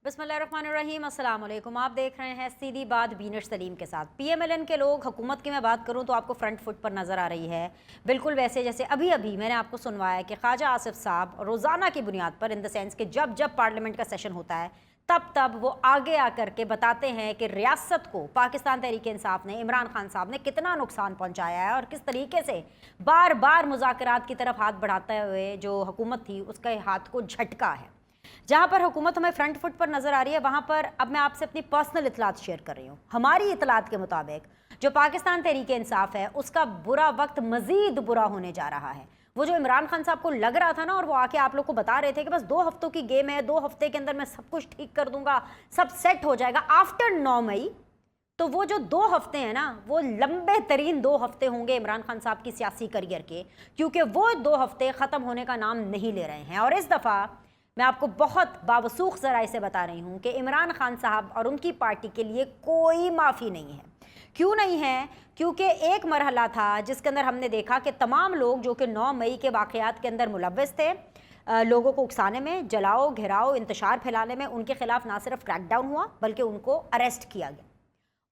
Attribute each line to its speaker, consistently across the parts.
Speaker 1: बिस्मिल्लाहिर्रहमानिर्रहीम, अस्सलाम वालेकुम। आप देख रहे हैं सीधी बात बीनश सलीम के साथ। पीएमएलएन के लोग, हुकूमत की मैं बात करूं तो आपको फ्रंट फुट पर नज़र आ रही है, बिल्कुल वैसे जैसे अभी अभी मैंने आपको सुनवाया कि ख्वाजा आसिफ साहब रोज़ाना की बुनियाद पर, इन द सेंस कि जब जब पार्लियामेंट का सेशन होता है तब वो आगे आकर के बताते हैं कि रियासत को पाकिस्तान तहरीक इंसाफ ने, इमरान खान साहब ने कितना नुकसान पहुंचाया है और किस तरीके से बार बार मुज़ाकरात की तरफ हाथ बढ़ाते हुए जो हुकूमत थी उसके हाथ को झटका है। जहां पर हुकूमत हमें फ्रंट फुट पर नजर आ रही है, वहां पर अब मैं आपसे अपनी पर्सनल इतलात शेयर कर रही हूँ। हमारी इतलात के मुताबिक जो पाकिस्तान तहरीक इंसाफ है उसका बुरा वक्त मजीद बुरा होने जा रहा है। वो जो इमरान खान साहब को लग रहा था ना, और वो आके आप लोग को बता रहे थे कि बस 2 हफ्तों की गेम है, 2 हफ्ते के अंदर मैं सब कुछ ठीक कर दूंगा, सब सेट हो जाएगा आफ्टर 9 मई, तो वो जो 2 हफ्ते हैं ना, वो लंबे तरीन 2 हफ्ते होंगे इमरान खान साहब की सियासी करियर के, क्योंकि वो 2 हफ्ते ख़त्म होने का नाम नहीं ले रहे हैं। और इस दफ़ा मैं आपको बहुत बावसूख ज़राए से बता रही हूँ कि इमरान खान साहब और उनकी पार्टी के लिए कोई माफ़ी नहीं है। क्यों नहीं है? क्योंकि एक मरहला था जिसके अंदर हमने देखा कि तमाम लोग जो कि 9 मई के वाक़यात के अंदर मुलव्वस थे, लोगों को उकसाने में, जलाओ घिराओ इंतशार फैलाने में, उनके खिलाफ ना सिर्फ क्रैकडाउन हुआ बल्कि उनको अरेस्ट किया गया।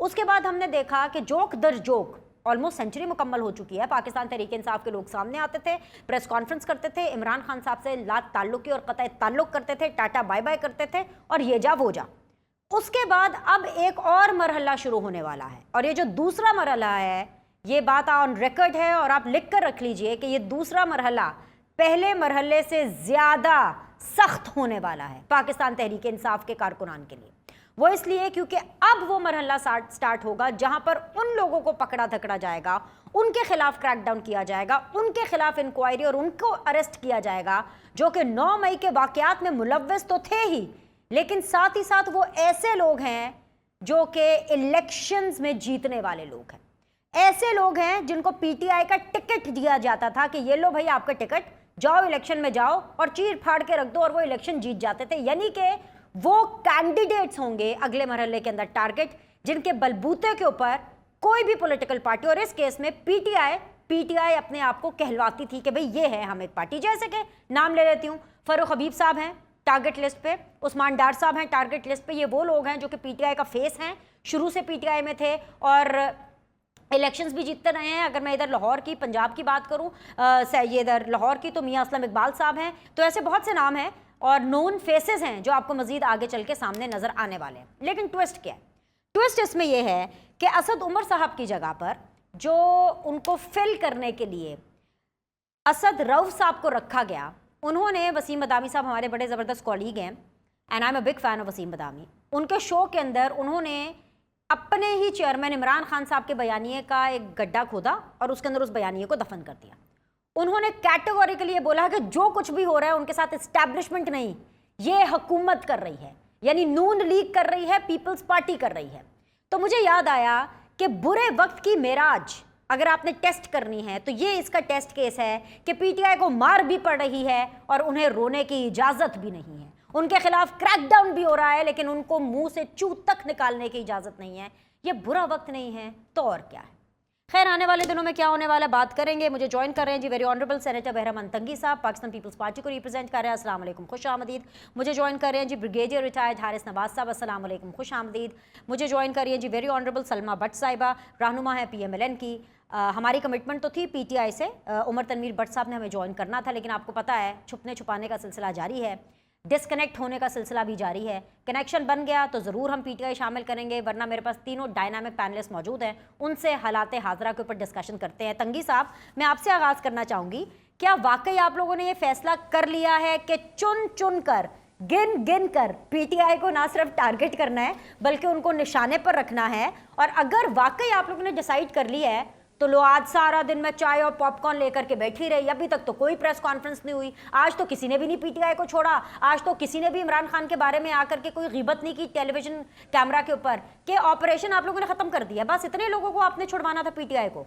Speaker 1: उसके बाद हमने देखा कि जोक दर जोक ऑलमोस्ट सेंचुरी मुकम्मल हो चुकी है, पाकिस्तान तहरीक इंसाफ के लोग सामने आते थे, प्रेस कॉन्फ्रेंस करते थे, इमरान खान साहब से ला ताल्लुकी और कतई ताल्लुक करते थे, टाटा बाय बाय करते थे और ये जा वो जा। उसके बाद अब एक और मरहला शुरू होने वाला है, और ये जो दूसरा मरहला है, ये बात ऑन रिकॉर्ड है और आप लिख कर रख लीजिए कि ये दूसरा मरहला पहले मरहले से ज्यादा सख्त होने वाला है पाकिस्तान तहरीक इंसाफ के कारकुनान के लिए। वो इसलिए क्योंकि अब वो मरहला स्टार्ट होगा जहां पर उन लोगों को पकड़ा धकड़ा जाएगा, उनके खिलाफ क्रैकडाउन किया जाएगा, उनके खिलाफ इंक्वायरी और उनको अरेस्ट किया जाएगा, जो कि 9 मई के वाकयात में मुलव्वस तो थे ही, लेकिन साथ ही साथ वो ऐसे लोग हैं जो कि इलेक्शंस में जीतने वाले लोग हैं, ऐसे लोग हैं जिनको पीटीआई का टिकट दिया जाता था कि ये लो भाई आपका टिकट, जाओ इलेक्शन में जाओ और चीर फाड़ के रख दो, और वो इलेक्शन जीत जाते थे। यानी कि वो कैंडिडेट्स होंगे अगले मरहले के अंदर टारगेट, जिनके बलबूते के ऊपर कोई भी पॉलिटिकल पार्टी, और इस केस में पीटीआई अपने आप को कहलवाती थी कि भाई ये है हम एक पार्टी। जैसे कि नाम ले लेती हूँ, फरूख हबीब साहब हैं टारगेट लिस्ट पे, उस्मान डार साहब हैं टारगेट लिस्ट पे। ये वो लोग हैं जो कि पीटीआई का फेस हैं, शुरू से पीटीआई में थे और इलेक्शंस भी जीतते रहे हैं। अगर मैं इधर लाहौर की, पंजाब की बात करूँ, ये इधर लाहौर की, तो मियां असलम इकबाल साहब हैं। तो ऐसे बहुत से नाम हैं और नोन फेसेस हैं जो आपको मजीद आगे चल के सामने नजर आने वाले हैं। लेकिन ट्विस्ट क्या है? ट्विस्ट इसमें यह है कि असद उमर साहब की जगह पर जो उनको फिल करने के लिए असद रऊफ साहब को रखा गया, उन्होंने, वसीम बदामी साहब हमारे बड़े ज़बरदस्त कॉलीग हैं and I am a big fan of Wasim Badami, उनके शो के अंदर उन्होंने अपने ही चेयरमैन इमरान खान साहब के बयानिए का एक गड्ढा खोदा और उसके अंदर उस बयानिए को दफन कर दिया। उन्होंने कैटेगोरिकली ये बोला कि जो कुछ भी हो रहा है उनके साथ एस्टैब्लिशमेंट नहीं, ये हुकूमत कर रही है, यानी नून लीग कर रही है, पीपल्स पार्टी कर रही है। तो मुझे याद आया कि बुरे वक्त की मेराज अगर आपने टेस्ट करनी है तो ये इसका टेस्ट केस है कि पीटीआई को मार भी पड़ रही है और उन्हें रोने की इजाजत भी नहीं है, उनके खिलाफ क्रैकडाउन भी हो रहा है लेकिन उनको मुंह से चू तक निकालने की इजाजत नहीं है। ये बुरा वक्त नहीं है तो और क्या है? खैर, आने वाले दिनों में क्या होने वाला बात करेंगे। मुझे ज्वाइन कर रहे हैं जी वेरी ऑनरेबल सेनेटर बहरम अंतंगी साहब, पाकिस्तान पीपल्स पार्टी को रिप्रेजेंट कर रहे हैं। अस्सलाम वालेकुम, खुश आमदीद। मुझे ज्वाइन कर रहे हैं जी ब्रिगेडियर रिटायर्ड हारिस नवाज साहब, अस्सलाम वालेकुम, खुश आमदीद। मुझे ज्वाइन कर रही है जी वेरी ऑनरेबल सलमा भट्ट साहिबा, रहनुमा है पीएमएलएन की। हमारी कमिटमेंट तो थी पीटीआई से, उमर तनवीर भट्ट साहब ने हमें ज्वाइन करना था, लेकिन आपको पता है छुपने छुपाने का सिलसिला जारी है, डिस्कनेक्ट होने का सिलसिला भी जारी है। कनेक्शन बन गया तो ज़रूर हम पीटीआई शामिल करेंगे, वरना मेरे पास तीनों डायनामिक पैनलिस्ट मौजूद हैं, उनसे हालात हाजरा के ऊपर डिस्कशन करते हैं। तंगी साहब, मैं आपसे आगाज़ करना चाहूँगी, क्या वाकई आप लोगों ने ये फैसला कर लिया है कि चुन चुन कर, गिन गिन कर पीटीआई को ना सिर्फ टारगेट करना है बल्कि उनको निशाने पर रखना है? और अगर वाकई आप लोगों ने डिसाइड कर लिया है तो लो, आज सारा दिन मैं चाय और पॉपकॉर्न लेकर के बैठी रही, अभी तक तो कोई प्रेस कॉन्फ्रेंस नहीं हुई, आज तो किसी ने भी नहीं पीटीआई को छोड़ा, आज तो किसी ने भी इमरान खान के बारे में आकर के कोई गिबत नहीं की टेलीविजन कैमरा के ऊपर, कि ऑपरेशन आप लोगों ने खत्म कर दिया, बस इतने लोगों को आपने छुड़वाना था पीटीआई को।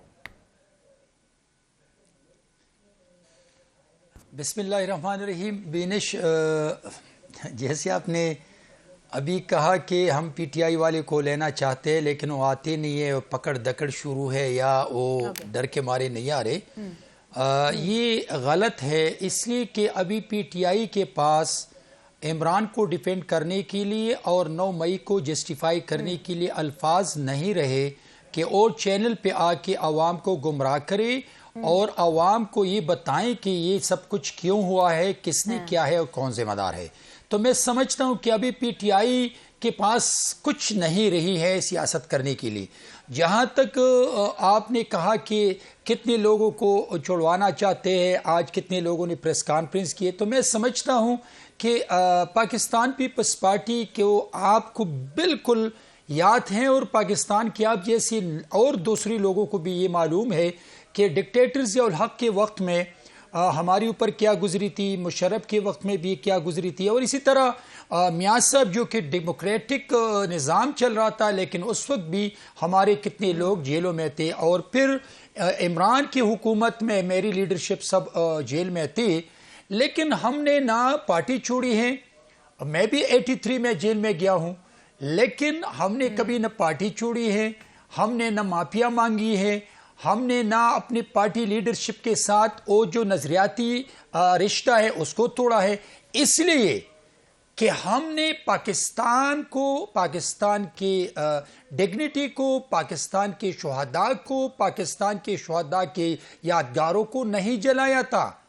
Speaker 2: बिस्मिल्लाहिर्रहमानिर्रहीम। बीनिश, जैसे आपने अभी कहा कि हम पीटीआई वाले को लेना चाहते हैं लेकिन वो आते नहीं है, पकड़ दकड़ शुरू है या वो डर के मारे नहीं आ रहे, ये गलत है। इसलिए कि अभी पीटीआई के पास इमरान को डिफेंड करने के लिए और 9 मई को जस्टिफाई करने के लिए अल्फाज नहीं रहे कि और चैनल पे आके आवाम को गुमराह करे और आवाम को ये बताएं कि ये सब कुछ क्यों हुआ है, किसने क्या है और कौन जिम्मेदार है। तो मैं समझता हूं कि अभी पीटीआई के पास कुछ नहीं रही है सियासत करने के लिए। जहां तक आपने कहा कि कितने लोगों को छुड़वाना चाहते हैं, आज कितने लोगों ने प्रेस कॉन्फ्रेंस किए, तो मैं समझता हूं कि पाकिस्तान पीपल्स पार्टी को आपको बिल्कुल याद हैं और पाकिस्तान की आप जैसी और दूसरी लोगों को भी ये मालूम है कि डिक्टेटर ज़ियाउल हक के वक्त में हमारे ऊपर क्या गुजरी थी, मुशर्रफ के वक्त में भी क्या गुजरी थी, और इसी तरह मियां साहब जो कि डेमोक्रेटिक निज़ाम चल रहा था लेकिन उस वक्त भी हमारे कितने लोग जेलों में थे, और फिर इमरान की हुकूमत में मेरी लीडरशिप सब जेल में थे, लेकिन हमने ना पार्टी छोड़ी है। मैं भी 83 में जेल में गया हूँ, लेकिन हमने कभी न पार्टी छोड़ी है, हमने न माफिया मांगी है, हमने ना अपनी पार्टी लीडरशिप के साथ वो जो नजरियाती रिश्ता है उसको तोड़ा है, इसलिए कि हमने पाकिस्तान को, पाकिस्तान की डिग्निटी को, पाकिस्तान के शुहदा को, पाकिस्तान के शुहदा के यादगारों को नहीं जलाया था,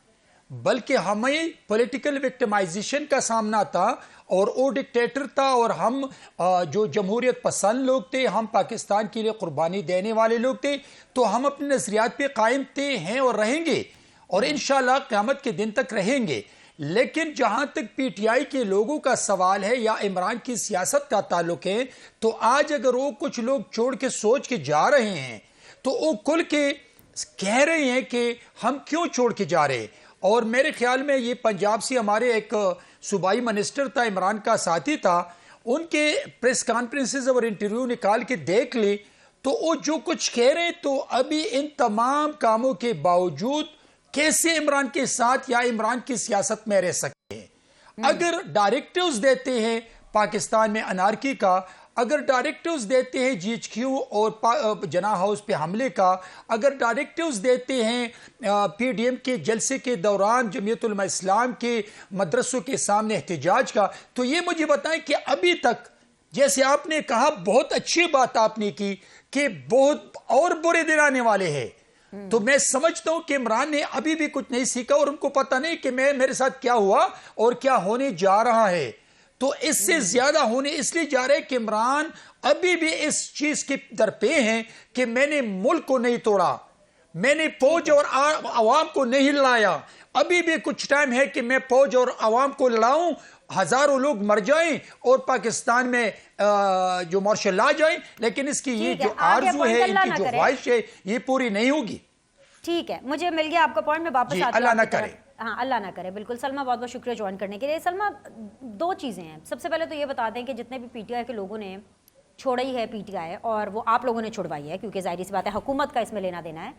Speaker 2: बल्कि हमें पॉलिटिकल विक्टिमाइजेशन का सामना था और वो डिक्टेटर था और हम जो जमहूरियत पसंद लोग थे, हम पाकिस्तान के लिए कुर्बानी देने वाले लोग थे, तो हम अपने नजरियात पे कायम थे, हैं और रहेंगे और इंशाल्लाह क़यामत के दिन तक रहेंगे। लेकिन जहां तक पीटीआई के लोगों का सवाल है या इमरान की सियासत का ताल्लुक है, तो आज अगर वो कुछ लोग छोड़ के सोच के जा रहे हैं तो वो खुल के कह रहे हैं कि हम क्यों छोड़ के जा रहे हैं। और मेरे ख्याल में ये पंजाब से हमारे एक सूबाई मिनिस्टर था, इमरान का साथी था, उनके प्रेस कॉन्फ्रेंसेस और इंटरव्यू निकाल के देख ले तो वो जो कुछ कह रहे हैं, तो अभी इन तमाम कामों के बावजूद कैसे इमरान के साथ या इमरान की सियासत में रह सकते हैं। अगर डायरेक्टिव्स देते हैं पाकिस्तान में अनारकी का, अगर डायरेक्टिव्स देते हैं जीएचक्यू और जना हाउस पे हमले का, अगर डायरेक्टिव्स देते हैं पीडीएम के जलसे के दौरान जमीयत उलमा इस्लाम के मदरसों के सामने एहतजाज का, तो ये मुझे बताएं कि अभी तक, जैसे आपने कहा, बहुत अच्छी बात आपने की कि बहुत और बुरे दिन आने वाले हैं, तो मैं समझता हूं कि इमरान ने अभी भी कुछ नहीं सीखा और उनको पता नहीं कि मेरे साथ क्या हुआ और क्या होने जा रहा है। तो इससे ज्यादा होने इसलिए जा रहे हैं कि इमरान अभी भी इस चीज के दरपे हैं कि मैंने मुल्क को नहीं तोड़ा, मैंने फौज और आवाम को नहीं लड़ाया, अभी भी कुछ टाइम है कि मैं फौज और आवाम को लड़ाऊं, हजारों लोग मर जाएं और पाकिस्तान में जो मार्शल लॉ जाए, लेकिन इसकी ये जो आरज़ू है, इनकी जो ख्वाहिश है, ये पूरी नहीं होगी।
Speaker 1: ठीक है, मुझे मिल गया आपका पॉइंट, मैं वापस आती हूं।
Speaker 2: अल्लाह ना करे।
Speaker 1: हाँ, अल्लाह ना करे। बिल्कुल सलमा, बहुत बहुत शुक्रिया ज्वाइन करने के लिए। सलमा, दो चीज़ें हैं। सबसे पहले तो ये बता दें कि जितने भी पीटीआई के लोगों ने छोड़ी है पीटीआई, और वो आप लोगों ने छुड़वाई है क्योंकि जाहिर सी बात है हुकूमत का इसमें लेना देना है,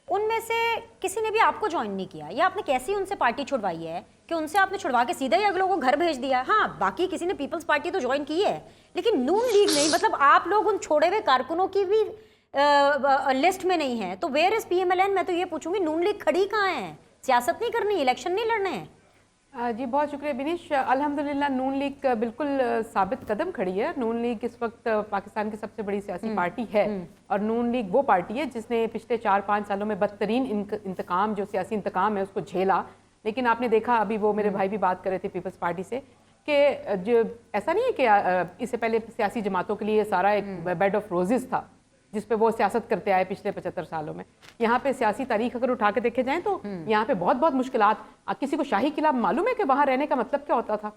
Speaker 1: उनमें से किसी ने भी आपको ज्वाइन नहीं किया, या आपने कैसी उनसे पार्टी छुड़वाई है कि उनसे आपने छुड़वा के सीधा ही अगले लोगों को घर भेज दिया? हाँ, बाकी किसी ने पीपल्स पार्टी तो ज्वाइन की है, लेकिन नून लीग नहीं। मतलब आप लोग उन छोड़े हुए कारकुनों की भी लिस्ट में नहीं है, तो वेयर इज पीएमएलएन? मैं तो ये पूछूंगी, नून लीग खड़ी कहाँ है? सियासत नहीं करनी, इलेक्शन नहीं लड़ने हैं।
Speaker 3: जी बहुत शुक्रिया बिनीश। अल्हम्दुलिल्लाह नून लीग बिल्कुल साबित कदम खड़ी है। नून लीग इस वक्त पाकिस्तान की सबसे बड़ी सियासी पार्टी है, और नून लीग वो पार्टी है जिसने पिछले 4-5 सालों में बदतरीन इंतकाम, जो सियासी इंतकाम है, उसको झेला। लेकिन आपने देखा, अभी वो मेरे भाई भी बात कर रहे थे पीपल्स पार्टी से, कि जो ऐसा नहीं है कि इससे पहले सियासी जमातों के लिए सारा एक बेड ऑफ रोजेस था जिस पे वो सियासत करते आए पिछले 75 सालों में। यहाँ पे सियासी तारीख अगर उठा के देखे जाएं तो यहाँ पे बहुत बहुत मुश्किलात। किसी को शाही किला मालूम है कि वहाँ रहने का मतलब क्या होता था?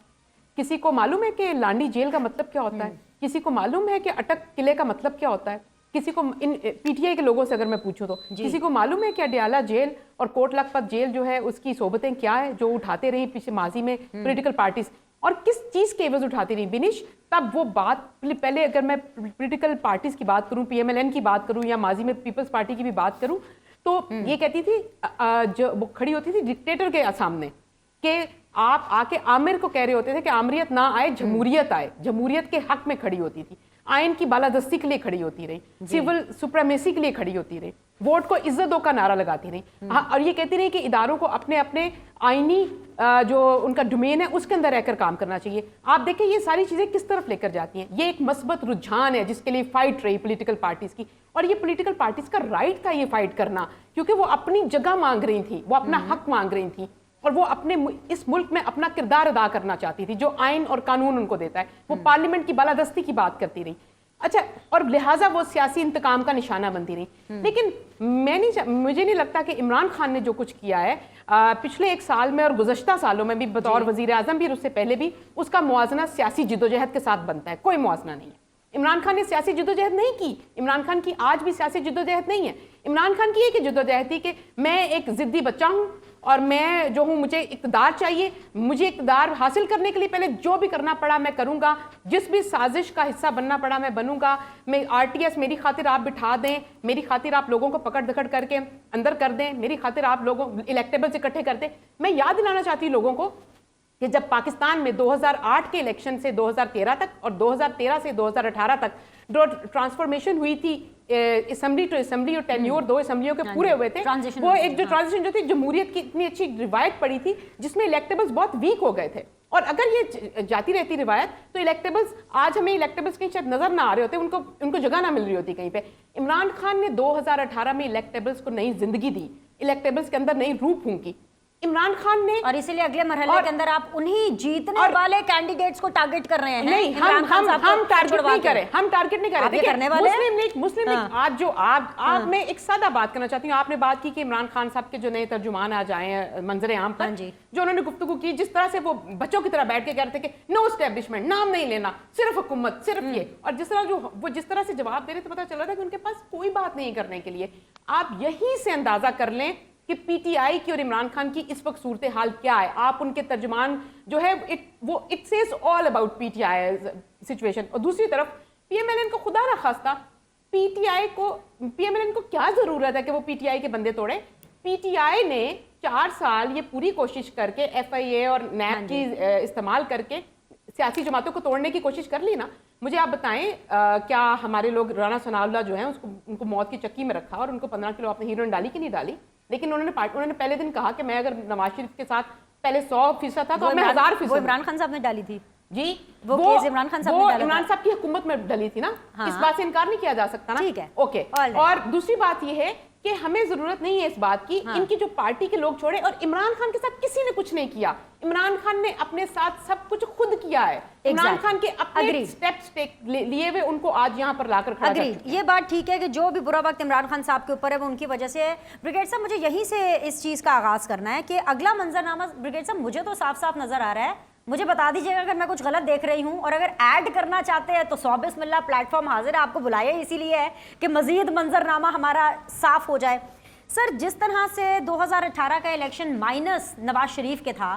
Speaker 3: किसी को मालूम है कि लांडी जेल का मतलब क्या होता है? किसी को मालूम है कि अटक किले का मतलब क्या होता है? किसी को, इन पीटीआई के लोगों से अगर मैं पूछूं तो किसी को मालूम है कि अडयाला जेल और कोट लखपत जेल जो है उसकी सोबतें क्या है, जो उठाते रही पिछले माजी में पोलिटिकल पार्टीज, और किस चीज के एवज उठाती रही बिनिश? तब वो बात पहले, अगर मैं पॉलिटिकल पार्टीज की बात करूं, पीएमएलएन की बात करूं, या माजी में पीपल्स पार्टी की भी बात करूं, तो ये कहती थी, जो वो खड़ी होती थी डिक्टेटर के सामने, कि आप आके आमिर को कह रहे होते थे कि आमरियत ना आए, जमहूरियत आए, जमहूरियत के हक में खड़ी होती थी। आयन की बालादस्ती के लिए खड़ी होती रही, सिविल सुप्रीमेसी के लिए खड़ी होती रही, वोट को इज्जत दो का नारा लगाती रही। हाँ, और ये कहती रही कि इदारों को अपने अपने आईनी जो उनका डोमेन है उसके अंदर रहकर काम करना चाहिए। आप देखें ये सारी चीजें किस तरफ लेकर जाती हैं। ये एक मस्बत रुझान है जिसके लिए फाइट रही पॉलिटिकल पार्टीज की, और ये पॉलिटिकल पार्टीज का राइट था ये फाइट करना, क्योंकि वो अपनी जगह मांग रही थी, वो अपना हक मांग रही थी, और वो अपने इस मुल्क में अपना किरदार अदा करना चाहती थी जो आइन और कानून उनको देता है। वो पार्लियामेंट की बालादस्ती की बात करती रही। अच्छा, और लिहाजा वो सियासी इंतकाम का निशाना बनती रही। लेकिन मुझे नहीं लगता कि इमरान खान ने जो कुछ किया है पिछले 1 साल में और गुज़श्ता सालों में भी बतौर वजीर आज़म भी और उससे पहले भी, उसका मुआजना सियासी जिदोजहद के साथ बनता है, कोई मुआजना नहीं है। इमरान खान ने सियासी जिदोजहद नहीं की, इमरान खान की आज भी सियासी जिदोजहद नहीं है। इमरान खान की एक जिदोजहद थी कि मैं एक जिद्दी बच्चा हूं और मैं जो हूं, मुझे इक़्तिदार चाहिए, मुझे इक़्तिदार हासिल करने के लिए पहले जो भी करना पड़ा मैं करूंगा, जिस भी साजिश का हिस्सा बनना पड़ा मैं बनूंगा। मैं RTS मेरी खातिर आप बिठा दें, मेरी खातिर आप लोगों को पकड़ दकड़ करके अंदर कर दें, मेरी खातिर आप लोगों इलेक्टेबल्स इकट्ठे कर दें। मैं याद दिलाना चाहती हूँ लोगों को कि जब पाकिस्तान में 2008 के इलेक्शन से 2013 तक और 2013 से 2018 तक जो ट्रांसफॉर्मेशन हुई थी असेंबली टू असेंबली और टेन्योर 2 असेंबलियों के पूरे हुए थे, वो एक जो ट्रांजिशन जो थी जमहूरियत की इतनी अच्छी रिवायत पड़ी थी जिसमें इलेक्टेबल्स बहुत वीक हो गए थे। और अगर ये जाती रहती रिवायत तो इलेक्टेबल्स, आज हमें इलेक्टेबल्स कहीं शायद नजर ना आ रहे होते, उनको जगह ना मिल रही होती कहीं पे। इमरान खान ने 2018 में इलेक्टेबल्स को नई जिंदगी दी, इलेक्टेबल्स के अंदर नई रूह फूंकी इमरान खान ने,
Speaker 1: और इसीलिए अगले मरहले के अंदर आप उन्हीं जीतने वाले कैंडिडेट्स को टारगेट कर रहे हैं।
Speaker 3: नहीं, हम टारगेट नहीं करें, हम टारगेट नहीं करें।
Speaker 1: करने वाले
Speaker 3: मुस्लिम लीग आज जो आप मैं एक सादा बात करना चाहती हूँ। आपने बात की कि इमरान खान साहब के जो नए तर्जुमान आज आए हैं मंजर आम पर, जो उन्होंने गुफ्तगू की, जिस तरह से वो बच्चों की तरह बैठ के कह रहे थे कि नो एस्टेब्लिशमेंट, नाम नहीं लेना, सिर्फ हुकूमत, सिर्फ ये, और जिस तरह से जवाब दे रहे थे पता चल रहा था कि उनके पास कोई बात नहीं करने के लिए। आप यहीं से अंदाजा कर लें कि PTI की और इमरान खान की इस वक्त सूरत हाल क्या है। आप उनके तर्जुमान जो है it says all about PTI situation. और दूसरी तरफ PMLN को खुदा ना खास्ता PMLN को क्या जरूरत है कि वो PTI के बंदे तोड़े। PTI ने 4 साल ये पूरी कोशिश करके FIA और NAP की इस्तेमाल करके सियासी जमातों को तोड़ने की कोशिश कर ली ना। मुझे आप बताएं क्या हमारे लोग राना सनाउल्लाह जो हैं उनको मौत की चक्की में रखा और उनको 15 किलो आपने हीरोइन डाली कि नहीं डाली? लेकिन उन्होंने पहले दिन कहा कि मैं अगर नवाज शरीफ के साथ पहले 100% था तो मैं 1000%।
Speaker 1: वो इमरान खान साहब ने डाली थी
Speaker 3: जी,
Speaker 1: वो केस इमरान खान साहब ने डाला था।
Speaker 3: इमरान साहब की हुकूमत में डली थी ना। हाँ। इस बात से इनकार नहीं किया जा सकता ना।
Speaker 1: ठीक है,
Speaker 3: ओके। और दूसरी बात ये है कि हमें जरूरत नहीं है इस बात की। हाँ। इनकी जो पार्टी के लोग छोड़े, और इमरान खान के साथ किसी ने कुछ नहीं किया। इमरान खान ने अपने साथ सब कुछ खुद किया है। इमरान खान के अपने स्टेप्स लिए हुए उनको आज यहाँ पर लाकर खड़ा कर।
Speaker 1: ये बात ठीक है कि जो भी बुरा वक्त इमरान खान साहब के ऊपर है वो उनकी वजह से है। ब्रिगेड साहब, मुझे यहीं से इस चीज का आगाज करना है कि अगला मंजरनामा, ब्रिगेड साहब मुझे तो साफ साफ नजर आ रहा है, मुझे बता दीजिएगा अगर मैं कुछ गलत देख रही हूं, और अगर ऐड करना चाहते हैं तो 100 बिस्मिल्लाह, प्लेटफॉर्म हाजिर है। आपको बुलाया इसीलिए है कि मजीद मंजरनामा हमारा साफ हो जाए। सर, जिस तरह से 2018 का इलेक्शन माइनस नवाज शरीफ के था,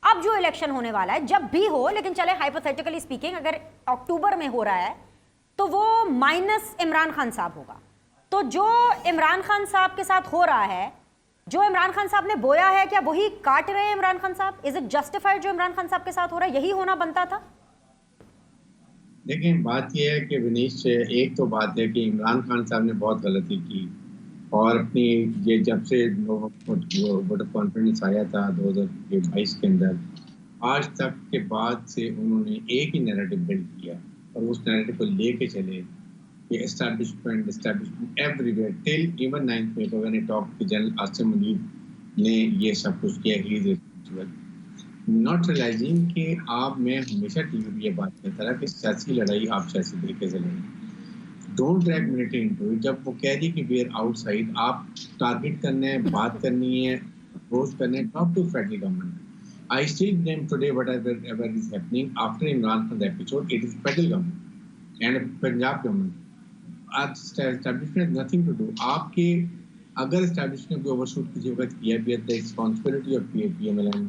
Speaker 1: अब जो इलेक्शन होने वाला है, जब भी हो, लेकिन चले हाइपोथेटिकली स्पीकिंग अगर अक्टूबर में हो रहा है तो वो माइनस इमरान खान साहब होगा। तो जो इमरान खान साहब के साथ हो रहा है, जो इमरान खान साहब ने बोया है, क्या वही काट रहे हैं इमरान खान साहब? इज इट जस्टिफाइड जो इमरान खान साहब के साथ हो रहा है? यही होना बनता था।
Speaker 4: देखिए, बात यह है कि विनीश, एक तो बात है कि इमरान खान साहब ने बहुत गलती की, और अपनी ये जब से वोट ऑफ कॉन्फिडेंस आया था 2022 के अंदर, आज तक के बाद से उन्होंने एक ही नैरेटिव बिल्ड किया और उस नैरेटिव को लेके चले कि establishment everywhere till even 9th में when I talk to general Asim Munir ने ये सब कुछ किया। He is responsible, not realising कि मैं हमेशा टीवी पे ये बात कहता रहा कि सियासी लड़ाई आप सियासी तरीके से लड़ें, don't drag military into it. जब वो कह दी कि वी आर आउटसाइड, आप टारगेट करना है, बात करनी है, अप्रोच करना है, talk to federal government. I still blame today whatever is happening after Imran Khan episode, it is federal government and Punjab government. Establishment has nothing to do. आपके अगर एस्टैब्लिशमेंट को ओवरशूट किसी वक्त किया भी है, द रिस्पांसिबिलिटी ऑफ PMLN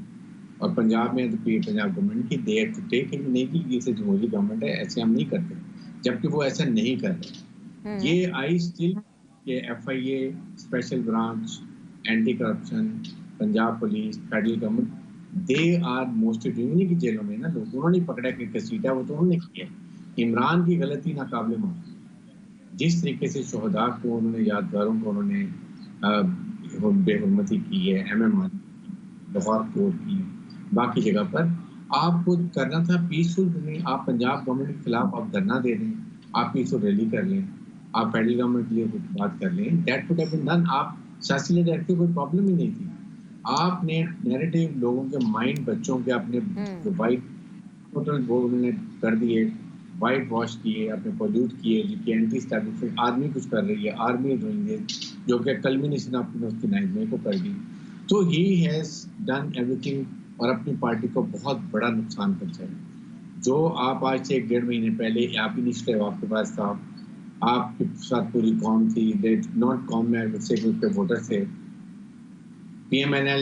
Speaker 4: और पंजाब में तो पंजाब गवर्नमेंट की देयर टू टेक इट, नहीं कि ये जमहूरी गवर्नमेंट है, ऐसे हम नहीं करते, जबकि वो ऐसा नहीं कर रहे। ये आई स्टिल के FIA, special branch, anti corruption, Punjab police, federal government, they are mostly उन्हीं की जेलों में ना लोग, उन्होंने पकड़ा कि घसीटा, वो तो उन्होंने किया। इमरान की गलती नाकाबिल माफ है। जिस तरीके से शहदा को उन्होंने, यादगारों को उन्होंने बेहुरमती की है, MM लाहौर कोर्ट की, बाकी जगह पर आपको करना था पीसफुल नहीं। आप पंजाब गवर्नमेंट के खिलाफ आप धरना दे दें, आप पीसफुल रैली कर लें, आप फेडरल गवर्नमेंट के लिए कुछ बात कर लें, that would have been done. आप सियासी लीडर की कोई प्रॉब्लम ही नहीं थी। आपने नैरेटिव लोगों के माइंड, बच्चों के अपने जो वाइट टोटल वो उन्होंने कर दिए, वाइट वॉश किए, अपने पोल्यूट किए, जो कि एंटी स्टैब्लिशमेंट आर्मी कुछ कर रही है, आर्मी डूइंग दिस, जो कि कल्मिनेशन अपने उसकी नाइजमे को कर दी। तो ही हैज डन एवरीथिंग और अपनी पार्टी को बहुत बड़ा नुकसान पहुंचाया। जो आप आज से 1-1.5 महीने पहले आप ही नहीं, आपके पास था, आपके साथ पूरी कौम थी, नॉट कौम में से पे वोटर थे। PMLN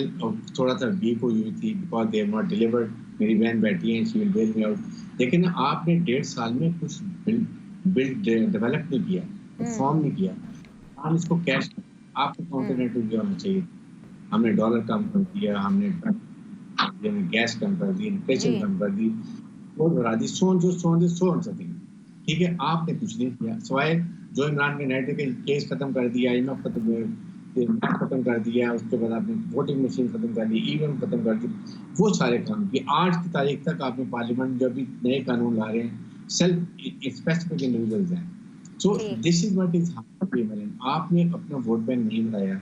Speaker 4: थोड़ा सा वीक हुई थी because they have not delivered. मेरी बहन बैठी है, she will bail me out. लेकिन आपने 1.5 साल में कुछ बिल्ड डेवलप नहीं किया, फॉर्म नहीं किया। हम इसको कैश, आपको काउंटर भी होना चाहिए। हमने डॉलर कम कर दिया, हमने गैस कम कर दी, इन्फ्लेशन कम कर दी, वो बढ़ा दी, सो ठीक है। आपने कुछ नहीं किया सिवाय जो इमरान के नेट के केस खत्म कर दिया, IMF खत्म कर दिया, उसके बाद आपने वोटिंग मशीन खत्म कर दी, EVM खत्म कर दी, वो सारे काम किए। आज की तारीख तक आपने पार्लियामेंट जो भी नए कानून ला रहे हैं, सेल्फ स्पेसिफिक इंडिविजुअल्स हैं। So this is what is happening. आपने अपना वोट बैंक नहीं बढ़ाया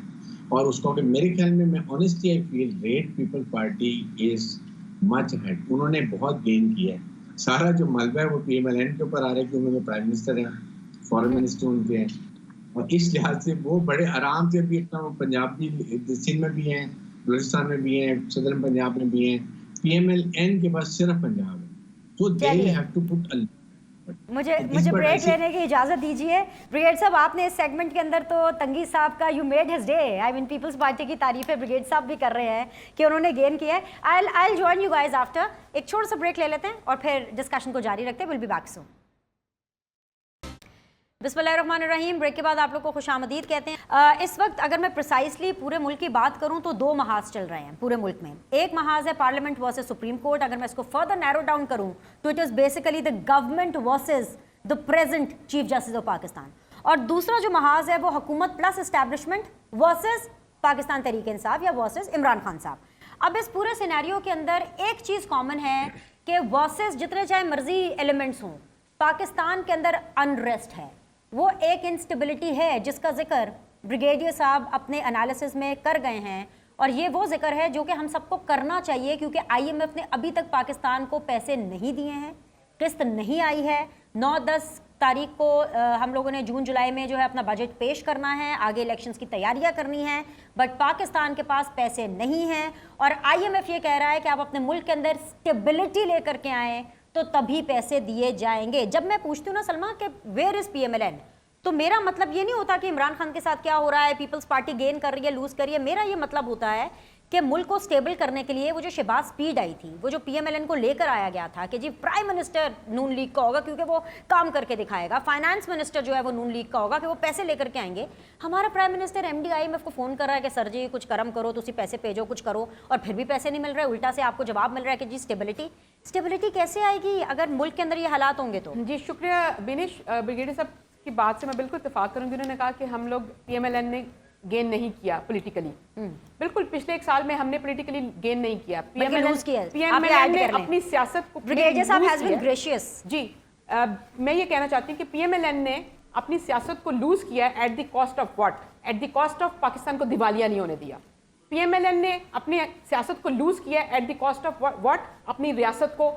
Speaker 4: और उसको मेरे ख्याल में, मैं honestly I feel red people party is much head. उन्होंने बहुत गेन किया है। सारा जो मलबा है वो PMLN के ऊपर आ रहा है कि उन्होंने प्राइम मिनिस्टर हैं, फॉरेन मिनिस्टर उनके हैं, और इस लिहाज से वो बड़े आराम से भी अपना पंजाब भी, सिंध में भी हैं, बलूचिस्तान में भी हैं, सदर्न पंजाब में भी हैं। PMLN के पास सिर्फ पंजाब है। तो दे हैव टू पुट
Speaker 1: मुझे ब्रेक लेने की इजाजत दीजिए। ब्रिगेड साहब, आपने इस सेगमेंट के अंदर तो तंगी साहब का you made his day. I mean Peoples Party की तारीफें ब्रिगेड साहब भी कर रहे हैं कि उन्होंने गेन किया है। I will join you guys after. एक छोटा सा ब्रेक ले लेते हैं और फिर डिस्कशन को जारी रखते हैं। Will be back soon. बिस्मिल्लाहिर्रहमानिर्रहीम। ब्रेक के बाद आप लोग को खुशामदीद कहते हैं। इस वक्त अगर मैं प्रिसाइसली पूरे मुल्क की बात करूं तो 2 महाज चल रहे हैं पूरे मुल्क में। एक महाज है पार्लियामेंट वर्सेस सुप्रीम कोर्ट। अगर मैं इसको फर्दर नैरो डाउन करूं तो it is basically the government versus the present chief justice of Pakistan. और दूसरा जो महाज है वो हुकूमत plus establishment versus Pakistan Tehreek Insaf या वर्सेस इमरान खान साहब। अब इस पूरे सिनेरियो के अंदर एक चीज़ कॉमन है कि वर्सेस जितने चाहे मर्जी एलिमेंट्स हों, पाकिस्तान के अंदर अनरेस्ट है, वो एक इंस्टेबिलिटी है जिसका जिक्र ब्रिगेडियर साहब अपने एनालिसिस में कर गए हैं। और ये वो जिक्र है जो कि हम सबको करना चाहिए, क्योंकि IMF ने अभी तक पाकिस्तान को पैसे नहीं दिए हैं, किस्त नहीं आई है। 9-10 तारीख को हम लोगों ने जून जुलाई में जो है अपना बजट पेश करना है, आगे इलेक्शंस की तैयारियां करनी है, बट पाकिस्तान के पास पैसे नहीं हैं। और IMF ये कह रहा है कि आप अपने मुल्क के अंदर स्टेबिलिटी लेकर के आएँ तो तभी पैसे दिए जाएंगे। जब मैं पूछती हूँ ना सलमा कि वेयर इज PMLN, तो मेरा मतलब ये नहीं होता कि इमरान खान के साथ क्या हो रहा है, पीपल्स पार्टी गेन कर रही है, लूज कर रही है। मेरा ये मतलब होता है कि मुल्क को स्टेबल करने के लिए वो जो शहबाज स्पीड आई थी, वो जो PMLN को लेकर आया गया था कि जी प्राइम मिनिस्टर नून लीग का होगा क्योंकि वो काम करके दिखाएगा, फाइनेंस मिनिस्टर जो है वो नून लीग का होगा कि वो पैसे लेकर के आएंगे। हमारा प्राइम मिनिस्टर MD IMF को फ़ोन कर रहा है कि सर जी कुछ करम करो, तुसी पैसे भेजो, कुछ करो, और फिर भी पैसे नहीं मिल रहे। उल्टा से आपको जवाब मिल रहा है कि जी स्टेबिलिटी कैसे आएगी अगर मुल्क के अंदर ये हालात होंगे तो।
Speaker 3: जी शुक्रिया बिनिश। ब्रिगेडियर साहब की बात से मैं बिल्कुल इत्तेफाक करूंगी। उन्होंने कहा कि हम लोग PMLN ने गेन नहीं किया पॉलिटिकली। बिल्कुल, पिछले 1 साल में हमने पॉलिटिकली गेन नहीं किया। PMLN ने अपनी सियासत को,
Speaker 1: ब्रिगेडियर साहब हैज बीन ग्रेशियस।
Speaker 3: जी मैं ये कहना चाहती हूँ कि PMLN ने अपनी सियासत को लूज किया at the cost of what? At the cost of Pakistan को दिवालिया नहीं होने दिया। PMLN ने अपनी सियासत को लूज किया at the cost of what? अपनी रियासत को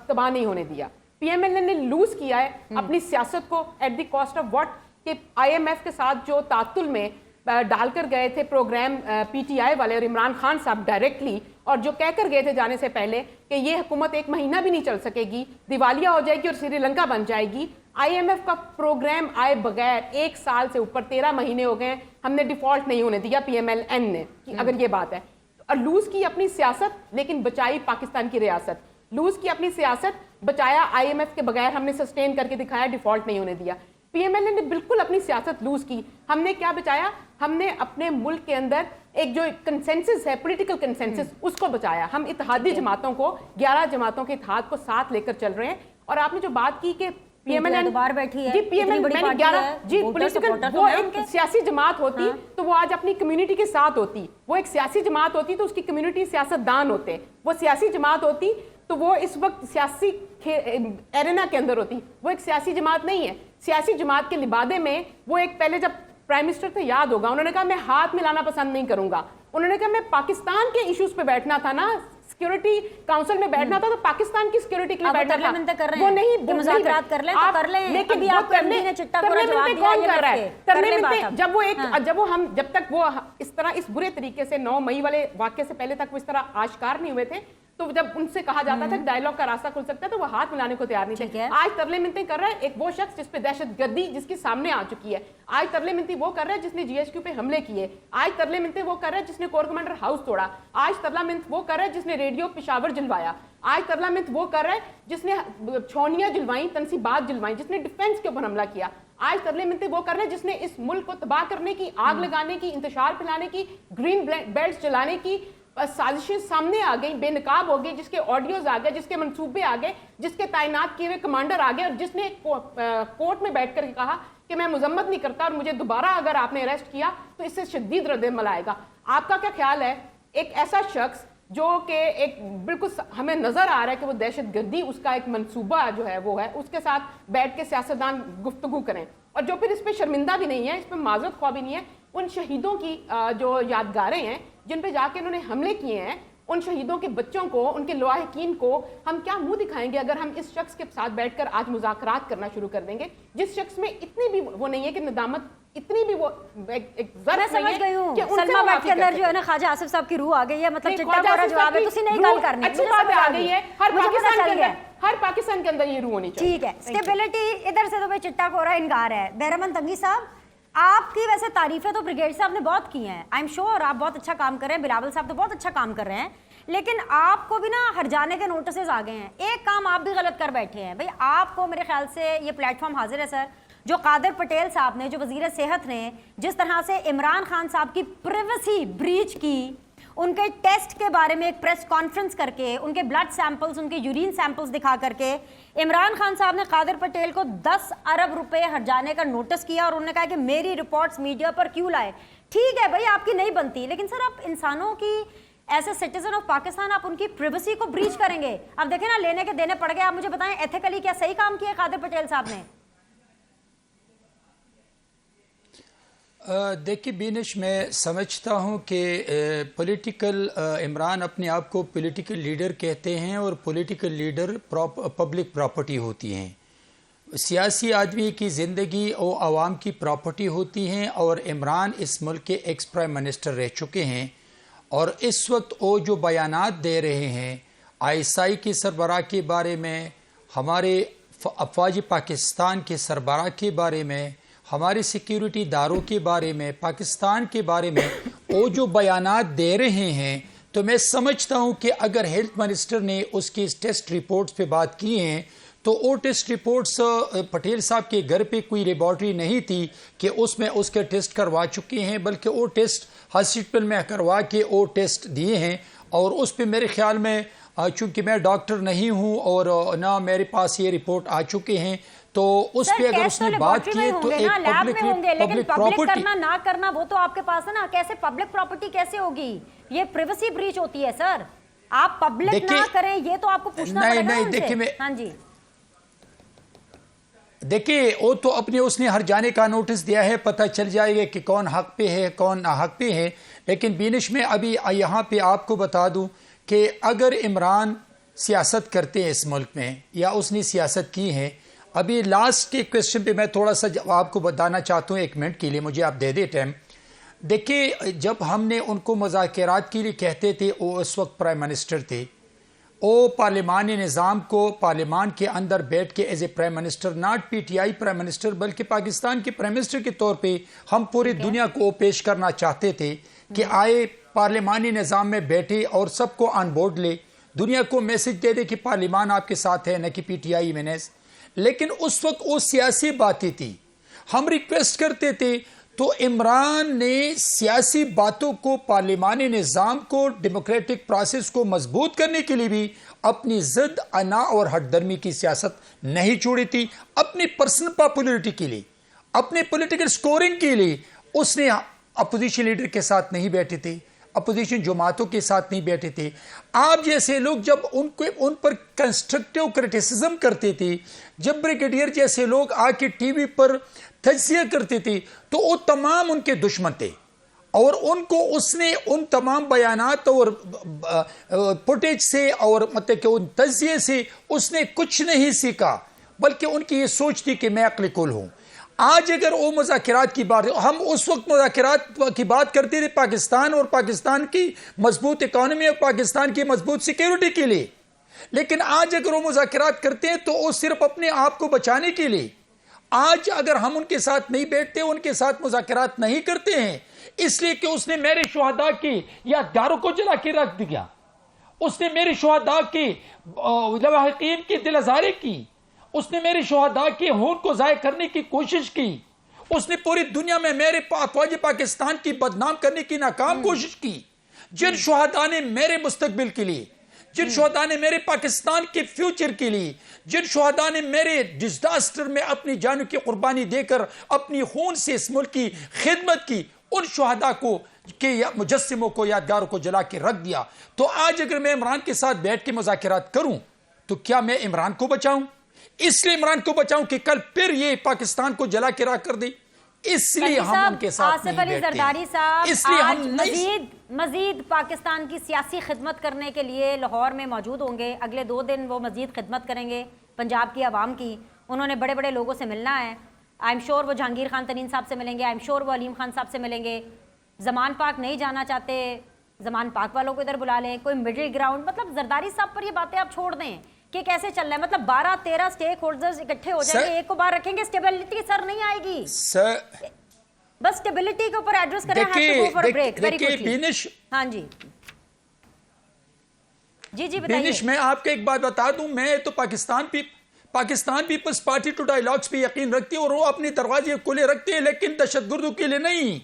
Speaker 3: तबाह नहीं होने दिया। PMLN ने लूज किया है अपनी सियासत को at the cost of what? कि IMF के साथ जो तातुल में डालकर गए थे प्रोग्राम PTI वाले और इमरान खान साहब डायरेक्टली, और जो कहकर गए थे जाने से पहले कि ये हुकूमत 1 महीना भी नहीं चल सकेगी, दिवालिया हो जाएगी और श्रीलंका बन जाएगी। IMF का प्रोग्राम आए बगैर 1 साल से ऊपर 13 महीने हो गए, हमने डिफॉल्ट नहीं होने दिया PMLN ने, कि अगर ये बात है। और लूज की अपनी सियासत लेकिन बचाई पाकिस्तान की रियासत, लूज की अपनी सियासत, बचाया IMF के बगैर, हमने सस्टेन करके दिखाया, डिफॉल्ट नहीं होने दिया। PMLN ने बिल्कुल अपनी सियासत लूज की। हमने क्या बचाया? हमने अपने मुल्क के अंदर एक जो कंसेंसस है, पॉलिटिकल कंसेंसस, उसको बचाया। हम इत्तेहादी जमातों को, 11 जमातों के इत्तेहाद को साथ लेकर चल रहे हैं। और आपने जो बात की कि
Speaker 1: PMLN बाहर बैठी है,
Speaker 3: जी, PMLN
Speaker 1: बड़ी पार्टी है,
Speaker 3: जी,
Speaker 1: वोटर
Speaker 3: पॉलिटिकल,
Speaker 1: सपोर्टर तो
Speaker 3: वो
Speaker 1: है
Speaker 3: एक
Speaker 1: उनके।
Speaker 3: सियासी जमात होती तो वो आज अपनी कम्युनिटी के साथ होती। वो एक सियासी जमात होती तो उसकी कम्युनिटी सियासतदान होते। वो सियासी जमात होती तो वो इस वक्त सियासी एरेना के अंदर होती। वो एक सियासी जमात नहीं है। सियासी जमात के लिबादे में वो एक, पहले जब प्राइम मिनिस्टर थे, याद होगा, उन्होंने कहा मैं हाथ मिलाना पसंद नहीं करूंगा। उन्होंने कहा मैं पाकिस्तान के इश्यूज पे बैठना था ना, सिक्योरिटी काउंसिल में बैठना था तो पाकिस्तान की सिक्योरिटी के लिए बैठना था।
Speaker 1: कर रहे
Speaker 3: वो
Speaker 1: हैं
Speaker 3: नहीं,
Speaker 1: कि मुज़ाकरात कर लें तो कर लें,
Speaker 3: लेकिन
Speaker 1: अभी
Speaker 3: वो
Speaker 1: आपको MD ने चिट्टा कोरा जवाब
Speaker 3: तरले
Speaker 1: दिया,
Speaker 3: कौन
Speaker 1: ये
Speaker 3: कर रहा
Speaker 1: लिख
Speaker 3: है?
Speaker 1: के, कर
Speaker 3: तरले
Speaker 1: लें बात
Speaker 3: मिनटे
Speaker 1: अब।
Speaker 3: जब वो एक, जब वो हम, जब तक वो इस तरह, इस बुरे तरीके से 9 मई वाले वाक्य से पहले तक वो इस तरह आश्कार नहीं हुए थे, तो जब उनसे कहा जाता था कि डायलॉग का रास्ता खुल सकता है तो वो हाथ मिलाने को तैयार नहीं थे। आज तरले मिनती कर रहा है एक वो शख्स जिस पे दहशतगर्दी जिसके सामने आ चुकी है। आज तरले मिनती वो कर रहा है जिसने GHQ पे हमले किए। आज तरले मिनती वो कर रहा है जिसने कोर कमांडर हाउस तोड़ा। आज तरला मिनत वो कर रहा है जिसने रेडियो पेशावर जलवाया। आज तरला मिनत वो कर रहा है जिसने छौनियां जलवाई, तनसीबात जलवाई, जिसने डिफेंस के ऊपर हमला किया। आज तरले मिनती वो कर रहा है जिसने इस मुल्क को तबाह करने की, आग लगाने की, इंतशार फैलाने की, ग्रीन बेल्ट चलाने की साजिशें सामने आ गई, बेनकाब हो गई, जिसके ऑडियोज आ गए, जिसके मंसूबे आ गए, जिसके तैनात किए हुए कमांडर आ गए, और जिसने कोर्ट में बैठकर कहा कि मैं मजम्मत नहीं करता और मुझे दोबारा अगर आपने अरेस्ट किया तो इससे शदीद रद्द-ए-अमल आएगा। आपका क्या ख्याल है, एक ऐसा शख्स जो कि एक बिल्कुल हमें नजर आ रहा है कि वो दहशतगर्दी उसका एक मंसूबा जो है वो है, उसके साथ बैठ के सियासतदान गुफ्तगू करें और जो फिर इस पर शर्मिंदा भी नहीं है, इस पर माजरत ख्वाह भी नहीं है, उन शहीदों की जो यादगारें हैं जिन पे जाके उन्होंने हमले किए हैं, उन शहीदों के बच्चों को, उनके लवाहिकीन को हम क्या मुंह दिखाएंगे अगर हम इस शख्स के साथ बैठकर आज मुज़ाकरात करना शुरू कर देंगे, जिस शख्स में इतनी भी वो नहीं है कि नदामत, इतनी भी वो
Speaker 1: मैं समझ गई हूँ। सलमा बैठ के अंदर जो है ना ख्वाजा आसिफ साहब की रूह आ गई है, मतलब चिट्टा कोरा जवाब है, तुसी नहीं गल करनी,
Speaker 3: अच्छी बात आ गई है। हर पाकिस्तान के अंदर ये रूह होनी चाहिए।
Speaker 1: ठीक है, स्टेबिलिटी इधर से तो भाई चिट्टा कोरा इनकार है। बहरमन तंगी साहब, आपकी वैसे तारीफें तो ब्रिगेड साहब ने बहुत की हैं, आई एम श्योर आप बहुत अच्छा काम कर रहे हैं, बिलावल साहब तो बहुत अच्छा काम कर रहे हैं, लेकिन आपको भी ना हर जाने के नोटिस आ गए हैं। एक काम आप भी गलत कर बैठे हैं भाई। आपको मेरे ख्याल से ये प्लेटफॉर्म हाजिर है सर, जो कादिर पटेल साहब ने, जो वजीर सेहत ने जिस तरह से इमरान खान साहब की प्रिवेसी ब्रीच की, उनके टेस्ट के बारे में एक प्रेस कॉन्फ्रेंस करके, उनके ब्लड सैंपल्स, उनके यूरिन सैंपल्स दिखा करके इमरान खान साहब ने कादिर पटेल को 10 अरब रुपए हर्जाने का नोटिस किया और उन्होंने कहा कि मेरी रिपोर्ट्स मीडिया पर क्यों लाए। ठीक है भाई, आपकी नहीं बनती, लेकिन सर आप इंसानों की, as a citizen of Pakistan आप उनकी प्रिवेसी को ब्रीच करेंगे। अब देखें ना, लेने के देने पड़ गए। आप मुझे बताएं एथिकली क्या सही काम किया कादिर पटेल साहब ने?
Speaker 2: देखिए बीनिश, मैं समझता हूँ कि पॉलिटिकल इमरान अपने आप को पॉलिटिकल लीडर कहते हैं और पॉलिटिकल लीडर पब्लिक प्रॉपर्टी होती हैं। सियासी आदमी की ज़िंदगी और आवाम की प्रॉपर्टी होती हैं और इमरान इस मुल्क के एक्स प्राइम मिनिस्टर रह चुके हैं और इस वक्त वो जो बयानात दे रहे हैं ISI की सरबराह के बारे में, हमारे अफवाज पाकिस्तान के सरबराह के बारे में, हमारे सिक्योरिटी दारों के बारे में, पाकिस्तान के बारे में वो जो बयानात दे रहे हैं, तो मैं समझता हूँ कि अगर हेल्थ मिनिस्टर ने उसकी टेस्ट रिपोर्ट्स पे बात की हैं तो वो टेस्ट रिपोर्ट्स पटेल साहब के घर पे कोई लेबॉर्ट्री नहीं थी कि उसमें उसके टेस्ट करवा चुके हैं, बल्कि वो टेस्ट हॉस्पिटल में करवा के वो टेस्ट दिए हैं। और उस पर मेरे ख्याल में, चूँकि मैं डॉक्टर नहीं हूँ और ना मेरे पास ये रिपोर्ट आ चुके हैं, तो उस पे अगर उसने बात की है तो एक पब्लिक प्रॉपर्टी
Speaker 1: करना ना करना वो तो आपके पास है ना। कैसे पब्लिक प्रॉपर्टी कैसे होगी? ये प्रिवेसी ब्रीच होती है सर। आप पब्लिक ना करें ये तो आपको पूछना पड़ेगा
Speaker 2: नहीं, देखिए
Speaker 1: हाँ जी,
Speaker 2: देखिए वो तो अपने उसने हर जाने का नोटिस दिया है, पता चल जाएगा कि कौन हक पे है कौन ना हक पे है। लेकिन बीनिश में अभी यहाँ पे आपको बता दूं कि अगर इमरान सियासत करते हैं इस मुल्क में या उसने सियासत की है, अभी लास्ट के क्वेश्चन पे मैं थोड़ा सा आपको बताना चाहता हूँ, 1 मिनट के लिए मुझे आप दे दे टाइम। देखिए जब हमने उनको मुज़ाकरात के लिए कहते थे, वो उस वक्त प्राइम मिनिस्टर थे, वो पार्लिमानी निज़ाम को पार्लिमान के अंदर बैठ के as a prime minister, not PTI prime minister बल्कि पाकिस्तान के प्राइम मिनिस्टर के तौर पे हम पूरी दुनिया को पेश करना चाहते थे कि आए पार्लिमानी निज़ाम में बैठे और सबको ऑन बोर्ड ले, दुनिया को मैसेज दे दे कि पार्लिमान आपके साथ है, न कि PTI मैनेज। लेकिन उस वक्त वो सियासी बातें थी, हम रिक्वेस्ट करते थे तो इमरान ने सियासी बातों को, पार्लिमानी निज़ाम को, डेमोक्रेटिक प्रोसेस को मजबूत करने के लिए भी अपनी जिद, अना और हटदर्मी की सियासत नहीं छोड़ी थी। अपनी पर्सनल पॉपुलरिटी के लिए, अपने पॉलिटिकल स्कोरिंग के लिए उसने अपोजिशन लीडर के साथ नहीं बैठे थे, अपोजिशन जमातों के साथ नहीं बैठे थे। आप जैसे लोग जब उन पर कंस्ट्रक्टिव क्रिटिसिज्म करते थे, जब ब्रिगेडियर जैसे लोग आके टीवी पर तजिया करते थे, तो वो तमाम उनके दुश्मन थे और उनको उसने उन तमाम बयानात और फुटेज से और मतलब कि उन तजिए से उसने कुछ नहीं सीखा, बल्कि उनकी ये सोच थी कि मैं अक्ल कुल हूं। आज अगर वो मुज़ाकरात की बात, हम उस वक्त मुज़ाकरात की बात करते थे पाकिस्तान और पाकिस्तान की मजबूत इकोनॉमी और पाकिस्तान की मजबूत सिक्योरिटी के लिए, लेकिन आज अगर वो मुज़ाकरात करते हैं तो वो सिर्फ अपने आप को बचाने के लिए। आज अगर हम उनके साथ नहीं बैठते, उनके साथ मुज़ाकरात नहीं करते हैं, इसलिए कि उसने मेरे शुहदा की यादगारों को जला के रख दिया, उसने मेरे शुहदा की लवाहिकीन की दिल आज़ारी की, उसने मेरे शुहदा के खून को ज़ाय करने की कोशिश की, उसने पूरी दुनिया में मेरे फौज पाकिस्तान की बदनाम करने की नाकाम कोशिश की। जिन शुहदा ने मेरे मुस्तकबिल के लिए, जिन शुहदा ने मेरे पाकिस्तान के फ्यूचर के लिए, जिन शुहदा ने मेरे डिजास्टर में अपनी जान की कुर्बानी देकर अपनी खून से इस मुल्क की खिदमत की, उन शुहदा को के मुजस्सिमों को, यादगारों को जला के रख दिया। तो आज अगर मैं इमरान के साथ बैठ के मुज़ाकरात करूं तो क्या मैं इमरान को बचाऊं? इसलिए इमरान को बचाऊं कि कल फिर ये पाकिस्तान को जला के राख कर दे, इसलिए हम उनके साथ नहीं बैठते।
Speaker 1: जरदारी साहब
Speaker 2: इसलिए
Speaker 1: आज
Speaker 2: हम
Speaker 1: मजीद पाकिस्तान की सियासी खिदमत करने के लिए लाहौर में मौजूद होंगे। अगले 2 दिन वो मजीद खिदमत करेंगे पंजाब की आवाम की। उन्होंने बड़े बड़े लोगों से मिलना है। आई एम श्योर वो जहांगीर खान तरीन साहब से मिलेंगे, आई एम श्योर वो अलीम खान साहब से मिलेंगे। जमान पाक नहीं जाना चाहते, जमान पाक वालों को इधर बुला लें, कोई मिडिल ग्राउंड। मतलब जरदारी साहब पर ये बातें आप छोड़ दें कि कैसे चल रहा है। मतलब 12-13 स्टेक होल्डर्स इकट्ठे हो जाएंगे, एक को बाहर रखेंगे, स्टेबिलिटी सर नहीं आएगी। बस स्टेबिलिटी के ऊपर एड्रेस करें। हाँ जी जी जी बताइए।
Speaker 2: मैं आपको एक बात बता दूं, मैं तो पाकिस्तान पीपल्स पार्टी टू डायलॉग्स पे यकीन रखती है और वो अपने दरवाजे खुले रखते हैं, लेकिन दहशतगर्दों के लिए नहीं।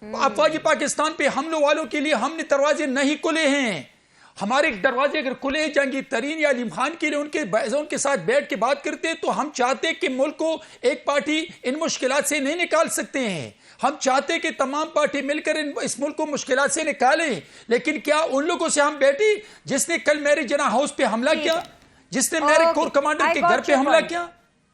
Speaker 2: अफवाज पाकिस्तान पे हमलों वालों के लिए हमने दरवाजे नहीं खुले हैं। हमारे दरवाजे अगर खुले जहांगीर तरीन या अलीम खान के लिए उनके साथ बैठ के बात करते हैं, तो हम चाहते हैं कि मुल्क को एक पार्टी इन मुश्किलात से नहीं निकाल सकते हैं। हम चाहते हैं कि तमाम पार्टी मिलकर इस मुल्क को मुश्किलात से निकालें। लेकिन क्या उन लोगों से हम बैठे जिसने कल मेरी जना हाउस पे हमला किया, जिसने मेरे कोर कमांडर के घर पे हमला किया?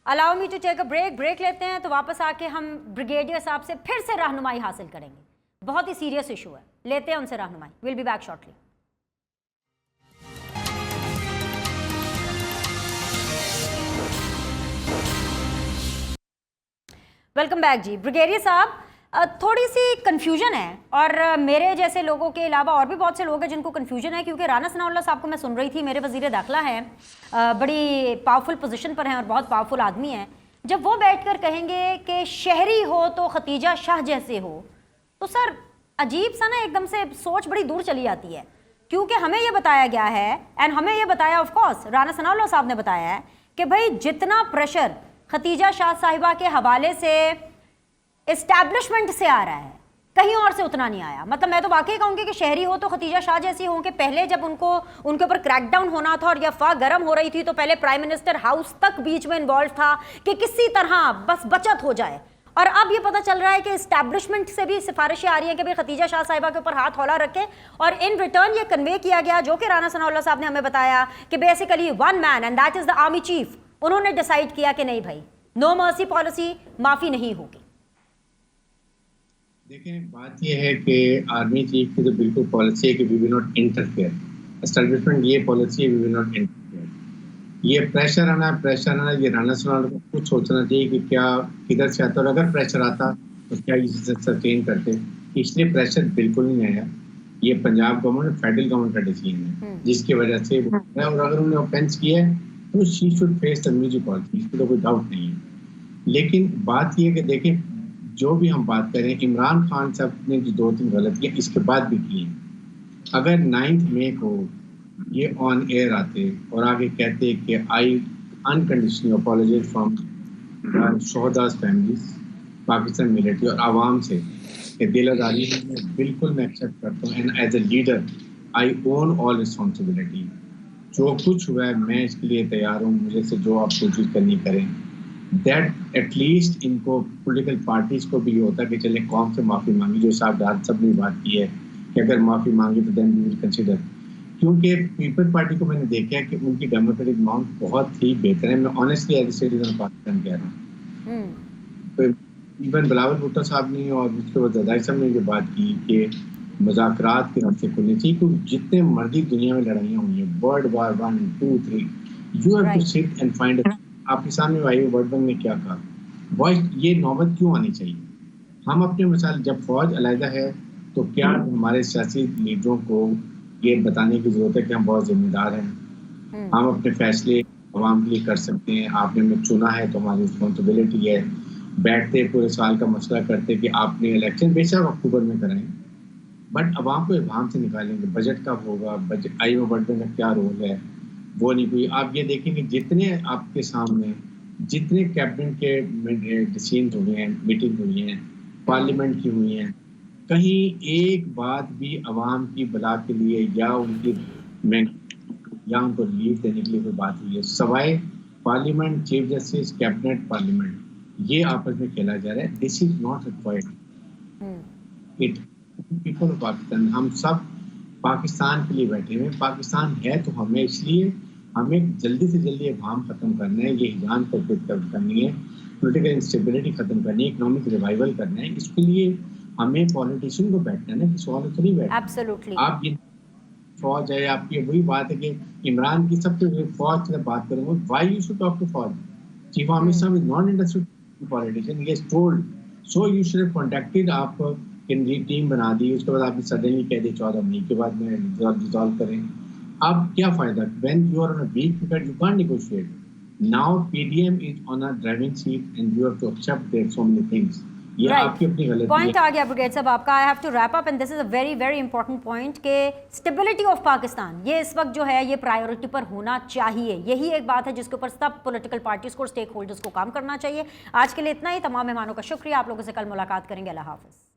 Speaker 1: Allow me to take a break लेते हैं, तो वापस आके हम ब्रिगेडियर साहब से फिर से रहनुमाई हासिल करेंगे। बहुत ही सीरियस इशू है, लेते हैं उनसे रहनुमाई। Will be back shortly. Welcome back जी। ब्रिगेडियर साहब, थोड़ी सी कन्फ्यूजन है और मेरे जैसे लोगों के अलावा और भी बहुत से लोग हैं जिनको कन्फ्यूजन है, क्योंकि राना सनाउल्लाह साहब को मैं सुन रही थी, मेरे वज़ीर दाखिला हैं, बड़ी पावरफुल पोजीशन पर हैं और बहुत पावरफुल आदमी हैं। जब वो बैठकर कहेंगे कि शहरी हो तो खतीजा शाह जैसे हो, तो सर अजीब सा ना एकदम से सोच बड़ी दूर चली जाती है। क्योंकि हमें ये बताया गया है, एंड हमें ये बताया ऑफ कोर्स राना सनाउल्लाह साहब ने बताया है कि भाई जितना प्रेशर खतीजा शाह साहिबा के हवाले से एस्टैब्लिशमेंट से आ रहा है, कहीं और से उतना नहीं आया। मतलब मैं तो वाकई कहूँगी कि शहरी हो तो खतीजा शाह जैसी हो, कि पहले जब उनके ऊपर क्रैकडाउन होना था और ये अफवाह गर्म हो रही थी, तो पहले प्राइम मिनिस्टर हाउस तक बीच में इन्वॉल्व था कि किसी तरह बस बचत हो जाए। और अब ये पता चल रहा है कि एस्टैब्लिशमेंट से भी सिफारिशें आ रही हैं कि भाई खतीजा शाह साहिबा के ऊपर हाथ हौला रखें। और इन रिटर्न ये कन्वे किया गया, जो कि राना सनाउल्लाह साहब ने हमें बताया, कि basically one man and that is the army chief, उन्होंने डिसाइड किया कि नहीं भाई, नो मर्सी पॉलिसी, माफी नहीं होगी।
Speaker 4: देखिए, बात यह है कि आर्मी चीफ की तो बिल्कुल पॉलिसी है कि we will not interfere. Establishment ये पॉलिसी है, वी विल नॉट इंटरफेयर। ये प्रेशर आना, ये राना सनाउल्लाह को कुछ सोचना चाहिए कि क्या किधर से आता, और अगर प्रेशर आता तो क्या इसे सस्टेन करते। इसलिए प्रेशर बिल्कुल नहीं आया। ये पंजाब गवर्नमेंट, फेडरल गवर्नमेंट का डिसीजन है, जिसकी वजह से और अगर उन्होंने ऑफेंस किया है तो she should face the music policy, इसमें तो कोई डाउट नहीं है। लेकिन बात यह है कि देखिए, जो भी हम बात करें, इमरान खान साहब ने जो 2-3 गलतियां इसके बाद भी की हैं। अगर 9 मई को ये ऑन एयर आते और आगे कहते कि आई अनकंडीशनली अपॉलोजाइज फ्रॉम शोहदास फैमिलीज, पाकिस्तान मिलिट्री और आवाम से कि दिल आज़ारी में बिल्कुल मैं एक्सेप्ट करता हूँ and as a leader I own all responsibility. जो कुछ हुआ है मैं इसके लिए तैयार हूँ, मुझे से जो आप कोशिश करनी करें। दैट एटलीस्ट इनको पॉलिटिकल पार्टीज को भी ये होता है कि चले कौम से माफ़ी मांगी, जो साहब डाल सब ने बात की है कि अगर माफ़ी मांगी तो देन वी विल कंसिडर। क्योंकि पीपल पार्टी को मैंने देखा है कि उनकी डेमोक्रेटिक माउंट बहुत ही बेहतर है। मैं honestly as a citizen Pakistan कह रहा हूँ। तो इवन बिलावल भुट्टो साहब ने और उसके बाद जरदारी साहब ने ये बात की कि मुज़ाकरात के रास्ते खुलने चाहिए, क्योंकि जितने मर्जी दुनिया में लड़ाइयाँ हुई हैं, world war 1, 2, 3, you have to sit and find. आपके सामने भाई वर्ल्ड बैंक ने क्या कहा, वॉइस ये नौबत क्यों आनी चाहिए? हम अपने मिसाल जब फौज अलहदा है तो क्या हमारे सियासी लीडरों को ये बताने की जरूरत है कि हम बहुत जिम्मेदार हैं, हम अपने फैसले आवाम के लिए कर सकते हैं, आपने हमें चुना है तो हमारी रिस्पॉन्सिबिलिटी है। बैठते पूरे साल का मसला करते कि आपने इलेक्शन बेशक अक्टूबर में कराएं, बट अवाम को इबाम से निकालेंगे। बजट कब होगा, बजट आई में बढ़ने का क्या रोल है, वो नहीं कोई। आप ये देखेंगे जितने आपके सामने जितने कैबिनेट के डिसीजन हुए हैं, मीटिंग हुई हैं, पार्लियामेंट की हुई हैं, कहीं एक बात भी अवाम की भला के लिए या उनकी या उनको रिलीफ देने के लिए कोई बात हुई है, सवाए parliament, chief justice, cabinet, parliament, ये आपस में खेला जा रहा है। This is not required. It people of Pakistan, हम सब पाकिस्तान के लिए बैठे हुए। पाकिस्तान है तो हमें, इसलिए हमें जल्दी से जल्दी अवाम खत्म करना है, ये हिजान तरबियत करनी है, पॉलिटिकल इंस्टेबिलिटी खत्म करनी है, इकोनॉमिक रिवाइवल करना है। इसके लिए हमें पॉलिटिशियन को बैठना है ना, कि सवाल तो नहीं बैठना।
Speaker 1: एब्सोल्युटली।
Speaker 4: आप ये फौज है आपकी, वही बात है कि इमरान की सबसे फौज से बात करेंगे, why you should talk to फौज? चीफ आर्मी साहब is not interested politician, he is told so you should have contacted. आप टीम बना दी, उसके बाद आपने सडनली कह दी 14 मई के बाद में रिजॉल्व करें। अब क्या फायदा? When you are on a weak wicket you can't negotiate. Now PDM is on a driving seat and you have to accept their so many things. ये आपकी अपनी गलती है।
Speaker 1: पॉइंट आ गया ब्रिगेड साहब आपका। I have to wrap up and this is a very very important point कि stability of Pakistan ये इस वक्त जो है ये प्रायोरिटी पर होना चाहिए। यही एक बात है जिसके ऊपर सब पॉलिटिकल पार्टीज को, स्टेक होल्डर्स को काम करना चाहिए। आज के लिए इतना ही। तमाम मेहमानों का शुक्रिया। आप लोगों से कल मुलाकात करेंगे। अल्लाह हाफिज़।